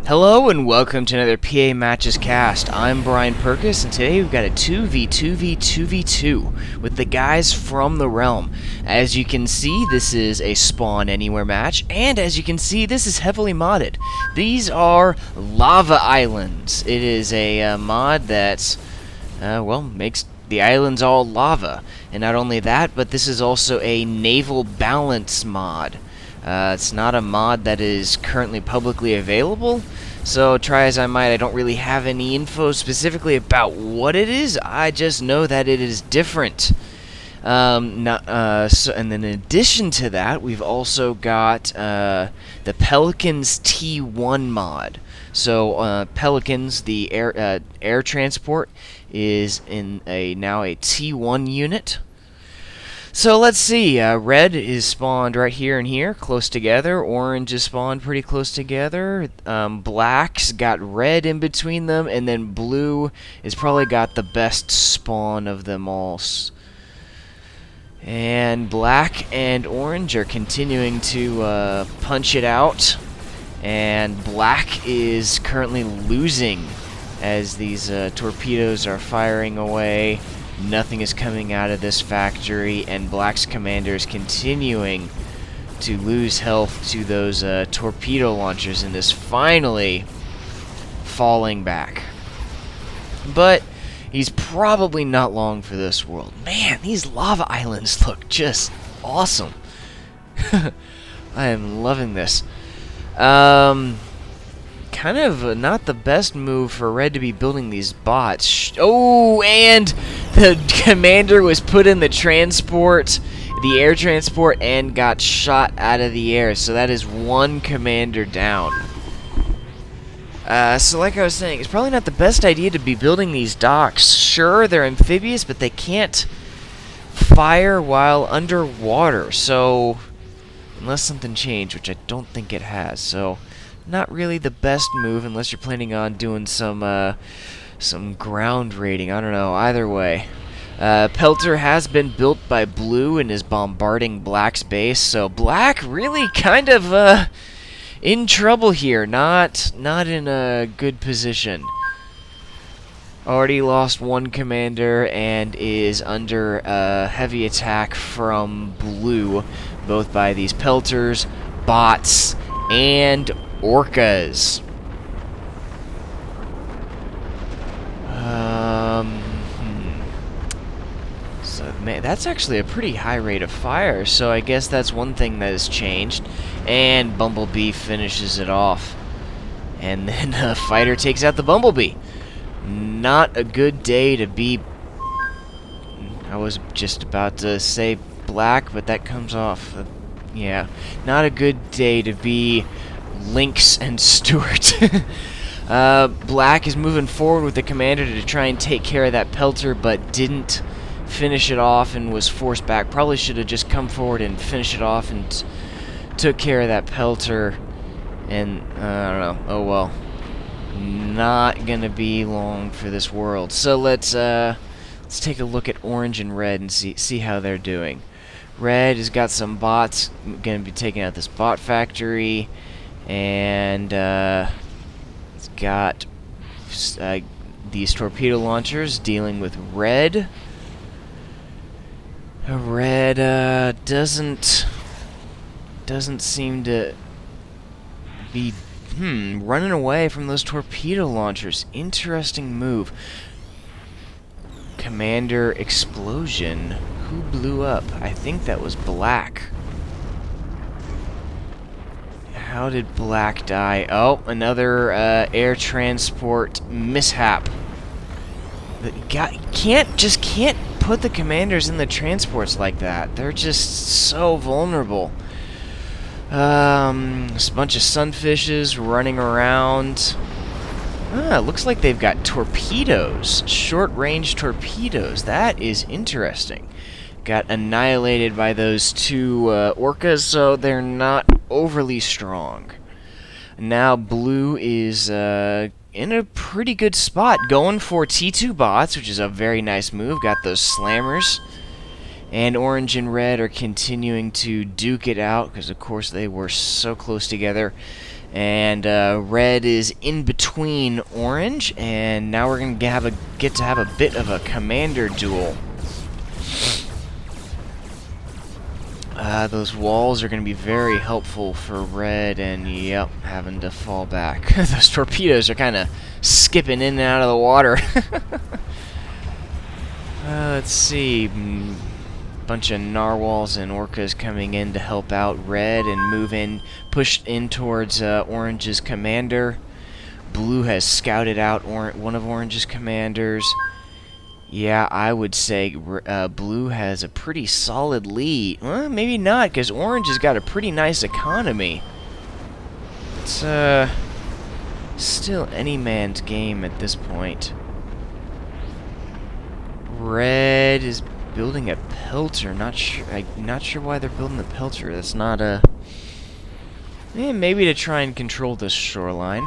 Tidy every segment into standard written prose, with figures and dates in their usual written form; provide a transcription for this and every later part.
Hello and welcome to another PA Matches cast. I'm Brian Perkis, and today we've got a 2v2v2v2 with the guys from the realm. As you can see, this is a spawn anywhere match, and as you can see, this is heavily modded. These are lava islands. It is a mod that, makes the islands all lava. And not only that, but this is also a naval balance mod. It's not a mod that is currently publicly available, so try as I might, I don't really have any info specifically about what it is. I just know that it is different. And then in addition to that, we've also got the Pelicans T1 mod. So Pelicans, the air transport, is in now a T1 unit. So let's see, red is spawned right here and here, close together. Orange is spawned pretty close together. Black's got red in between them, and then blue has probably got the best spawn of them all. And black and orange are continuing to punch it out, and black is currently losing as these torpedoes are firing away. Nothing is coming out of this factory, and Black's commander is continuing to lose health to those torpedo launchers and is finally falling back. But he's probably not long for this world. Man, these lava islands look just awesome. I am loving this. Kind of not the best move for Red to be building these bots. Oh, and the commander was put in the transport, the air transport, and got shot out of the air. So that is one commander down. So like I was saying, it's probably not the best idea to be building these docks. Sure, they're amphibious, but they can't fire while underwater. So, unless something changed, which I don't think it has. So, not really the best move unless you're planning on doing some ground raiding. I don't know. Either way, Pelter has been built by Blue and is bombarding Black's base. So Black really kind of in trouble here. Not in a good position. Already lost one commander and is under heavy attack from Blue, both by these Pelters, bots, and orcas. So man, that's actually a pretty high rate of fire, so I guess that's one thing that has changed. And Bumblebee finishes it off. And then a fighter takes out the Bumblebee. Not a good day to be... I was just about to say Black, but that comes off. Yeah, not a good day to be Lynx and Stewart. Black is moving forward with the commander to try and take care of that Pelter, but didn't finish it off and was forced back. Probably should have just come forward and finished it off and took care of that Pelter. And I don't know. Oh well. Not gonna be long for this world. So let's take a look at orange and red and see how they're doing. Red has got some bots. Gonna be taking out this bot factory. And it's got these torpedo launchers dealing with red. Red doesn't seem to be running away from those torpedo launchers. Interesting move. Commander explosion. Who blew up? I think that was Black. How did Black die? Oh, another air transport mishap. The guy can't put the commanders in the transports like that. They're just so vulnerable. A bunch of sunfishes running around. Looks like they've got torpedoes, short-range torpedoes. That is interesting. Got annihilated by those two orcas, so they're not overly strong. Now Blue is in a pretty good spot, going for T2 bots, which is a very nice move. Got those slammers. And orange and red are continuing to duke it out, because of course they were so close together. And red is in between orange, and now we're going to get to have a bit of a commander duel. Those walls are going to be very helpful for red, and yep, having to fall back. Those torpedoes are kind of skipping in and out of the water. Let's see. Bunch of narwhals and orcas coming in to help out red and push in towards orange's commander. Blue has scouted out one of orange's commanders. Yeah, I would say blue has a pretty solid lead. Well, maybe not, because orange has got a pretty nice economy. It's still any man's game at this point. Red is building a pelter. Not sure why they're building the pelter. That's not a... maybe to try and control the shoreline.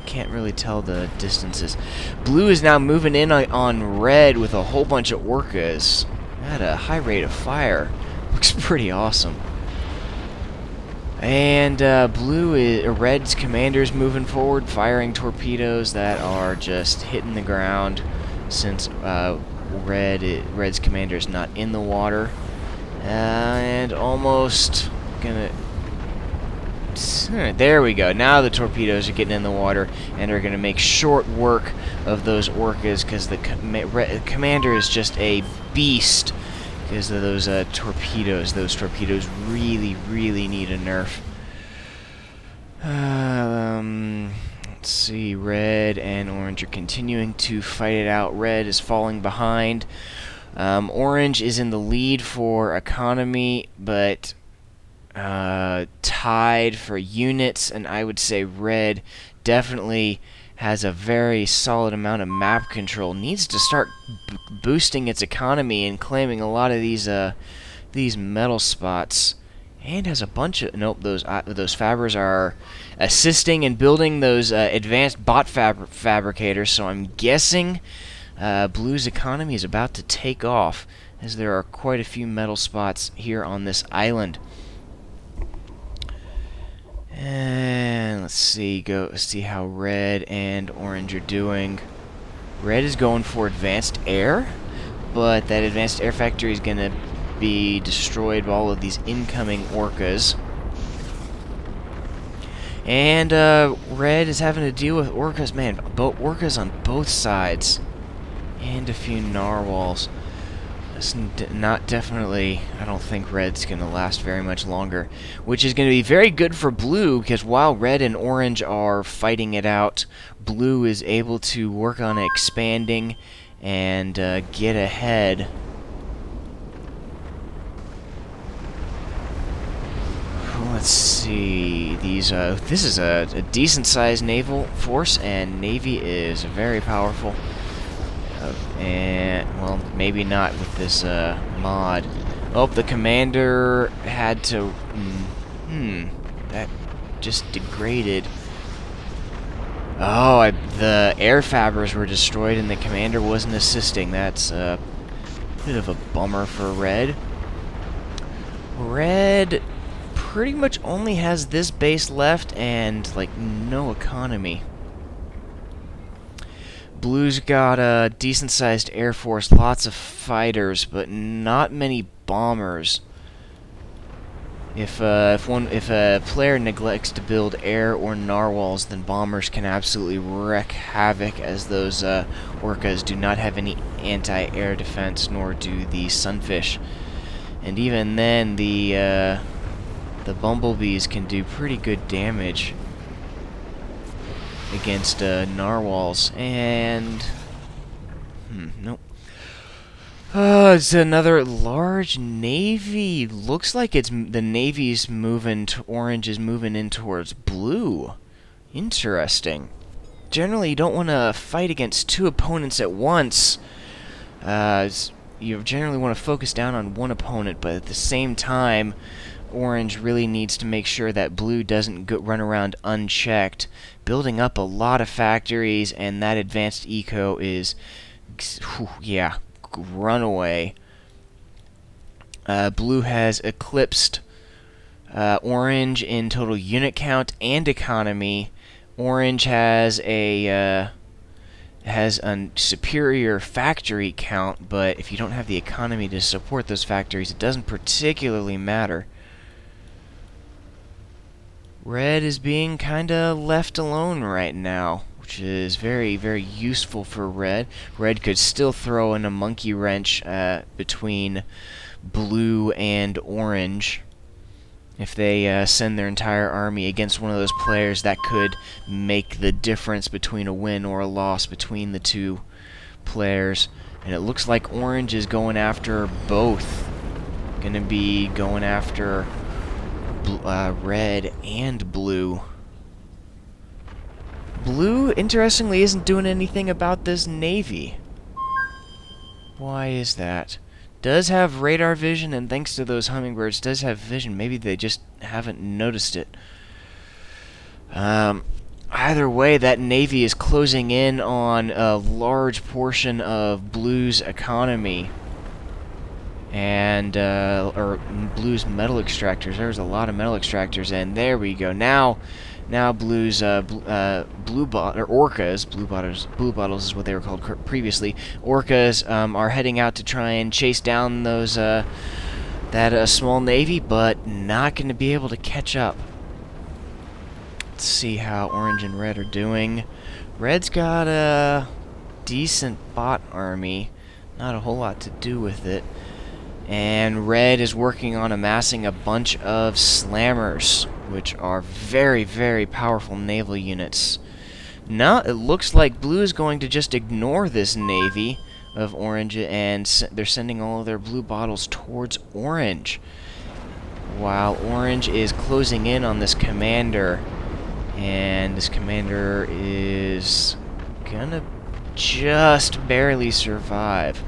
Can't really tell the distances. Blue is now moving in on red with a whole bunch of orcas at a high rate of fire. Looks pretty awesome. And red's commander's moving forward, firing torpedoes that are just hitting the ground, since red's commander's not in the water. And almost gonna... There we go. Now the torpedoes are getting in the water and are going to make short work of those orcas, because the commander is just a beast because of those torpedoes. Those torpedoes really, really need a nerf. Let's see. Red and orange are continuing to fight it out. Red is falling behind. Orange is in the lead for economy, but tied for units, and I would say red definitely has a very solid amount of map control. Needs to start boosting its economy and claiming a lot of these metal spots, and has a bunch of... Nope, those fabbers are assisting in building those advanced bot fabricators, so I'm guessing blue's economy is about to take off, as there are quite a few metal spots here on this island. And let's see, see how red and orange are doing. Red is going for advanced air, but that advanced air factory is going to be destroyed by all of these incoming orcas. And red is having to deal with orcas. Man, orcas on both sides. And a few narwhals. It's not definitely... I don't think red's going to last very much longer. Which is going to be very good for blue, because while red and orange are fighting it out, blue is able to work on expanding and get ahead. Let's see. This is a decent-sized naval force, and Navy is very powerful. And, well, maybe not with this mod. Oh, the commander had to... that just degraded. Oh, the air fabbers were destroyed and the commander wasn't assisting. That's a bit of a bummer for red. Red pretty much only has this base left and, like, no economy. Blue's got a decent-sized air force, lots of fighters, but not many bombers. If a player neglects to build air or narwhals, then bombers can absolutely wreak havoc, as those orcas do not have any anti-air defense, nor do the sunfish. And even then, the bumblebees can do pretty good damage against narwhals. And nope. It's another large navy. Looks like the navy's moving to orange, is moving in towards blue. Interesting. Generally, you don't want to fight against two opponents at once. You generally want to focus down on one opponent, but at the same time, orange really needs to make sure that blue doesn't run around unchecked, building up a lot of factories, and that advanced eco is, yeah, runaway. Blue has eclipsed Orange in total unit count and economy. Orange has a superior factory count, but if you don't have the economy to support those factories, it doesn't particularly matter. Red is being kind of left alone right now, which is very, very useful for Red. Red could still throw in a monkey wrench between Blue and Orange. If they send their entire army against one of those players, that could make the difference between a win or a loss between the two players. And it looks like Orange is going after both. Gonna be going after Red and Blue. Blue, interestingly, isn't doing anything about this Navy. Why is that? Does have radar vision, and thanks to those hummingbirds, does have vision. Maybe they just haven't noticed it. Either way, that Navy is closing in on a large portion of Blue's economy. And, or Blue's metal extractors. There's a lot of metal extractors, and there we go. Now Blue's orcas, blue bottles is what they were called previously. Orcas are heading out to try and chase down those that small navy, but not going to be able to catch up. Let's see how Orange and Red are doing. Red's got a decent bot army, not a whole lot to do with it. And Red is working on amassing a bunch of slammers, which are very, very powerful naval units. Now it looks like Blue is going to just ignore this navy of Orange, and they're sending all of their blue bottles towards Orange, while Orange is closing in on this commander. And this commander is gonna just barely survive.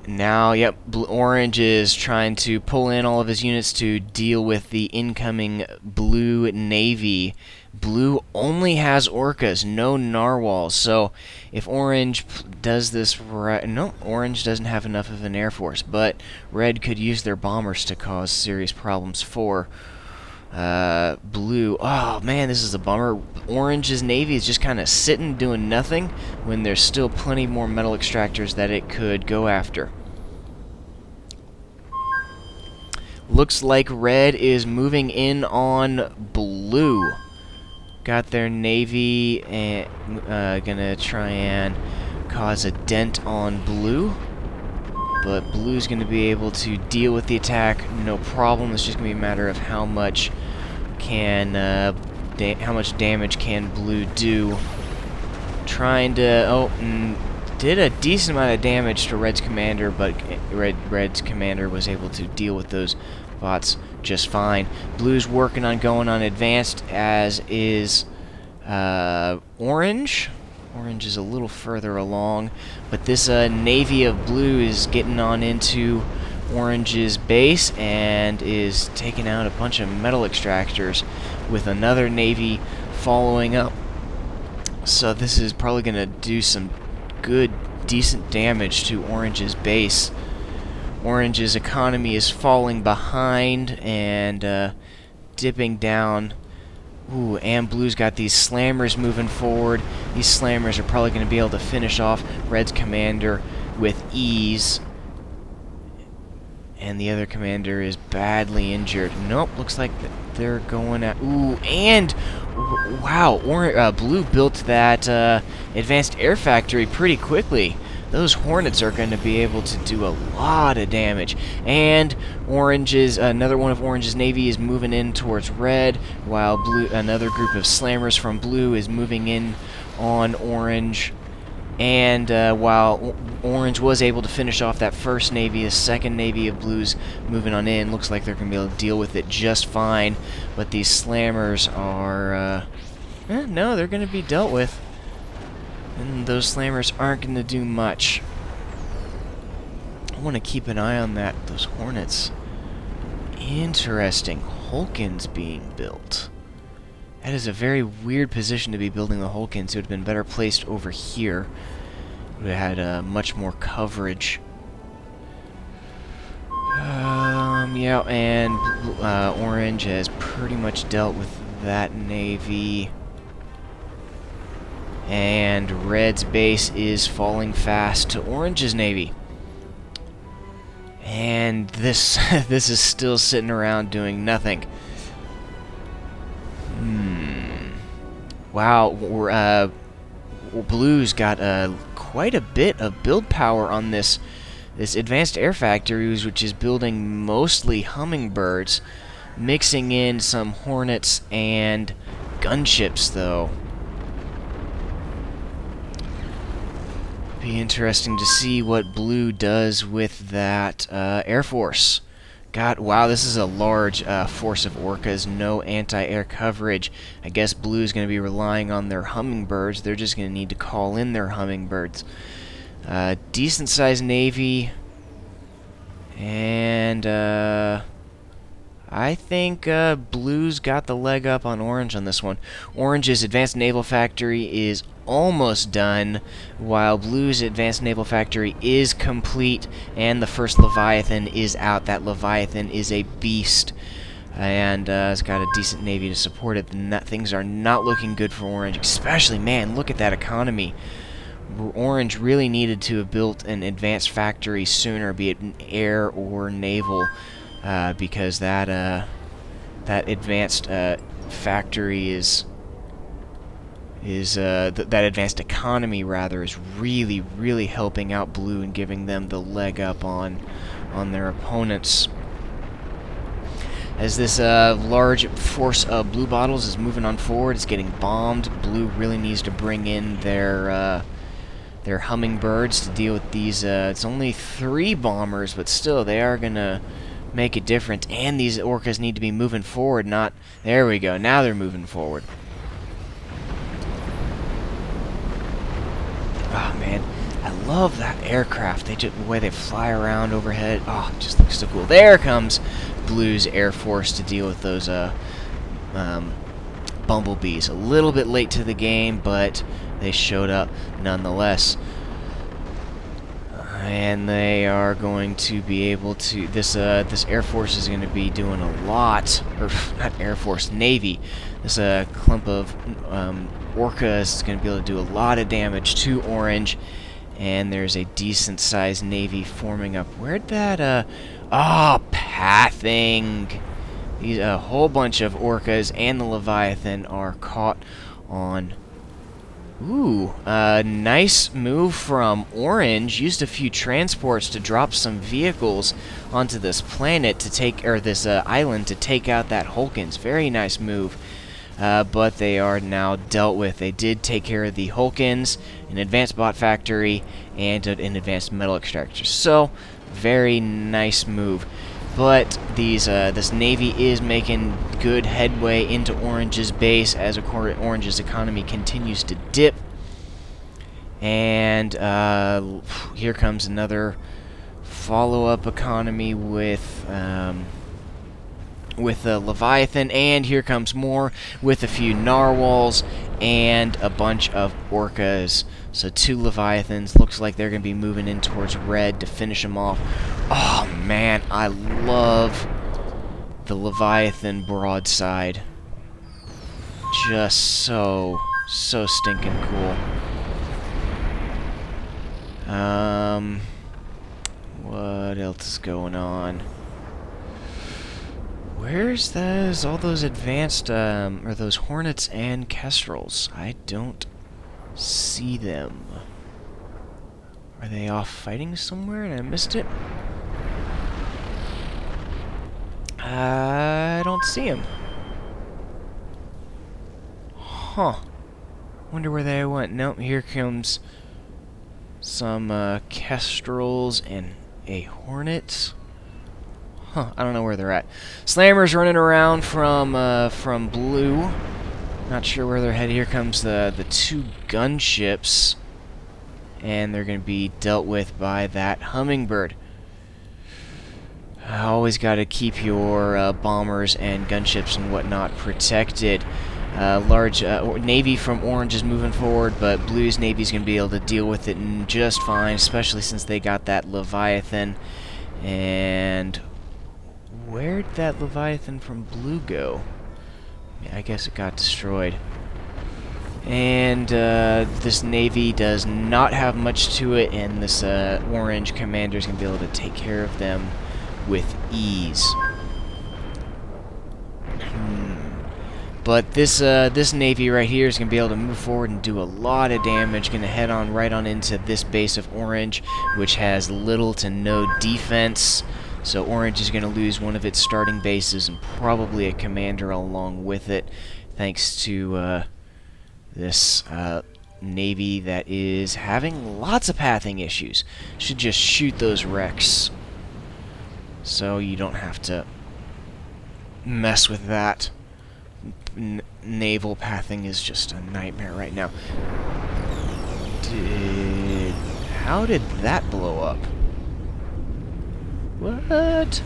Now, yep, Orange is trying to pull in all of his units to deal with the incoming Blue Navy. Blue only has orcas, no narwhals. So if Orange does this right... No, Orange doesn't have enough of an air force, but Red could use their bombers to cause serious problems for Blue. Oh, man, this is a bummer. Orange's Navy is just kind of sitting, doing nothing, when there's still plenty more metal extractors that it could go after. Looks like Red is moving in on Blue. Got their Navy and gonna try and cause a dent on Blue. But Blue's gonna be able to deal with the attack, no problem. It's just gonna be a matter of how much damage can Blue do. Trying to did a decent amount of damage to Red's commander, but Red's commander was able to deal with those bots just fine. Blue's working on going on advanced, as is Orange. Orange is a little further along, but this Navy of Blue is getting on into Orange's base and is taking out a bunch of metal extractors, with another Navy following up. So this is probably going to do some good, decent damage to Orange's base. Orange's economy is falling behind and dipping down. Ooh, and Blue's got these slammers moving forward. These slammers are probably going to be able to finish off Red's commander with ease. And the other commander is badly injured. Nope, looks like they're going at... Ooh, and... Wow, Blue built that advanced air factory pretty quickly. Those Hornets are going to be able to do a lot of damage. And another one of Orange's Navy is moving in towards Red, while another group of slammers from Blue is moving in on Orange. And while Orange was able to finish off that first Navy, the second Navy of Blue's moving on in. Looks like they're going to be able to deal with it just fine. But these slammers are... no, they're going to be dealt with. And those slammers aren't going to do much. I want to keep an eye on those Hornets. Interesting. Hulkins being built. That is a very weird position to be building the Hulkins. It would have been better placed over here. It would have had much more coverage. Yeah, and Orange has pretty much dealt with that Navy. And Red's base is falling fast to Orange's Navy. And this this is still sitting around doing nothing. Wow, Blue's got quite a bit of build power on this advanced air factory, which is building mostly hummingbirds, mixing in some Hornets and gunships, though. Be interesting to see what Blue does with that Air Force. God, wow, this is a large force of orcas, no anti-air coverage. I guess Blue's going to be relying on their hummingbirds. They're just going to need to call in their hummingbirds. Decent-sized Navy. And I think Blue's got the leg up on Orange on this one. Orange's advanced naval factory is almost done, while Blue's advanced naval factory is complete, and the first Leviathan is out. That Leviathan is a beast, and it's got a decent navy to support it. Things are not looking good for Orange, especially, man, look at that economy. Orange really needed to have built an advanced factory sooner, be it air or naval, because that advanced factory that advanced economy rather is really helping out Blue and giving them the leg up on their opponents. As this large force of Blue bottles is moving on forward, it's getting bombed. Blue really needs to bring in their hummingbirds to deal with these. It's only 3 bombers, but still, they are gonna make a difference. And these orcas need to be moving forward, not... There we go, now they're moving forward. Oh, man, I love that aircraft. The way they fly around overhead. Oh, it just looks so cool. There comes Blue's Air Force to deal with those bumblebees. A little bit late to the game, but they showed up nonetheless. And they are going to be able to... This Air Force is going to be doing a lot... Or, not Air Force, Navy. This clump of orcas is going to be able to do a lot of damage to Orange. And there's a decent-sized Navy forming up. Where'd that... pathing! A whole bunch of orcas and the Leviathan are caught on... Ooh, nice move from Orange. Used a few transports to drop some vehicles onto this planet to take, or this island to take out that Hulkins. Very nice move. But they are now dealt with. They did take care of the Hulkins, an advanced bot factory, and an advanced metal extractor. So, very nice move. But this Navy is making good headway into Orange's base as Orange's economy continues to dip. And here comes another follow-up economy with Leviathan, and here comes more with a few narwhals and a bunch of orcas. So 2 Leviathans. Looks like they're going to be moving in towards Red to finish them off. Oh, man, I love the Leviathan broadside. Just so stinking cool. What else is going on? Where's all those advanced, or those Hornets and Kestrels? I don't see them. Are they off fighting somewhere and I missed it? I don't see them. Huh. Wonder where they went. Nope, here comes some Kestrels and a Hornet. Huh, I don't know where they're at. Slammer's running around from Blue. Not sure where they're headed. Here comes the 2 gunships. And they're going to be dealt with by that Hummingbird. Always got to keep your bombers and gunships and whatnot protected. Large Navy from Orange is moving forward, but Blue's Navy's going to be able to deal with it just fine, especially since they got that Leviathan. And Where'd that Leviathan from blue go? Yeah, I guess it got destroyed. And this Navy does not have much to it, and this orange commander is going to be able to take care of them with ease. But this Navy right here is going to be able to move forward and do a lot of damage. Going to head on right on into this base of orange, which has little to no defense. So orange is going to lose one of its starting bases and probably a commander along with it, thanks to this Navy that is having lots of pathing issues. Should just shoot those wrecks so you don't have to mess with that. Naval pathing is just a nightmare right now. How did that blow up? What?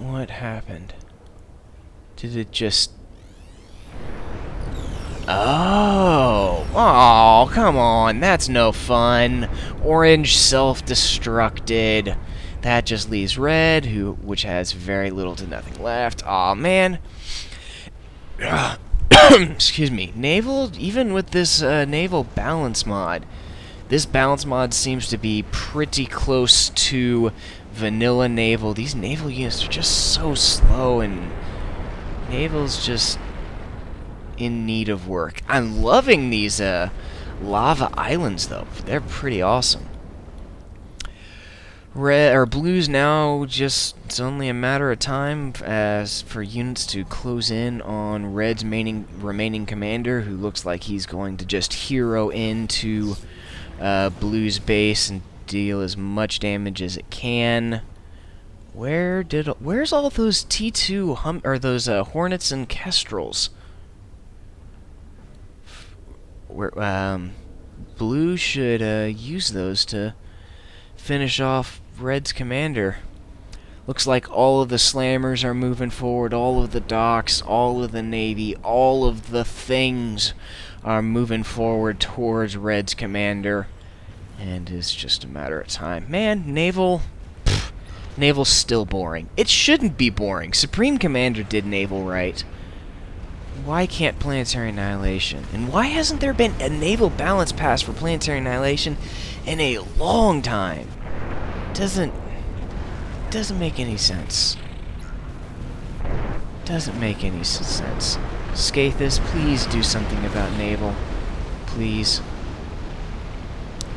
What happened? Did it just... Oh, come on, that's no fun. Orange self-destructed. That just leaves red, which has very little to nothing left. Aw, man. Excuse me. Naval, even with this naval balance mod, this balance mod seems to be pretty close to vanilla naval. These naval units are just so slow, and naval's just in need of work. I'm loving these lava islands, though. They're pretty awesome. Red or blues now, just it's only a matter of time as for units to close in on red's remaining commander, who looks like he's going to just hero into blue's base and deal as much damage as it can. Where's all those T2 or those Hornets and Kestrels? Blue should use those to finish off red's commander. Looks like all of the slammers are moving forward, all of the docks, all of the navy, all of the things are moving forward towards red's commander, and it's just a matter of time. Man, naval's still boring. It shouldn't be boring. Supreme Commander did naval right. Why can't Planetary Annihilation? And why hasn't there been a naval balance pass for Planetary Annihilation in a long time? Doesn't make any sense. Doesn't make any sense. Scathus, please do something about naval. Please.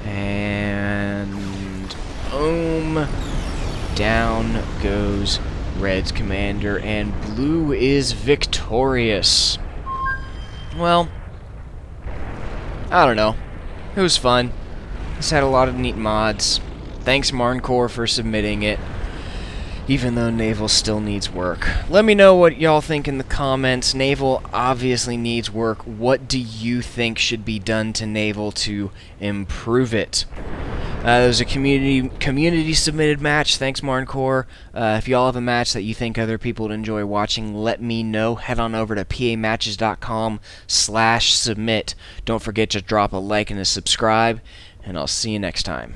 And down goes red's commander, and blue is victorious. Well, I don't know. It was fun. This had a lot of neat mods. Thanks, Marncore, for submitting it, even though naval still needs work. Let me know what y'all think in the comments. Naval obviously needs work. What do you think should be done to naval to improve it? There's a community submitted match. Thanks, Marncore. If y'all have a match that you think other people would enjoy watching, let me know. Head on over to pamatches.com/submit. Don't forget to drop a like and a subscribe, and I'll see you next time.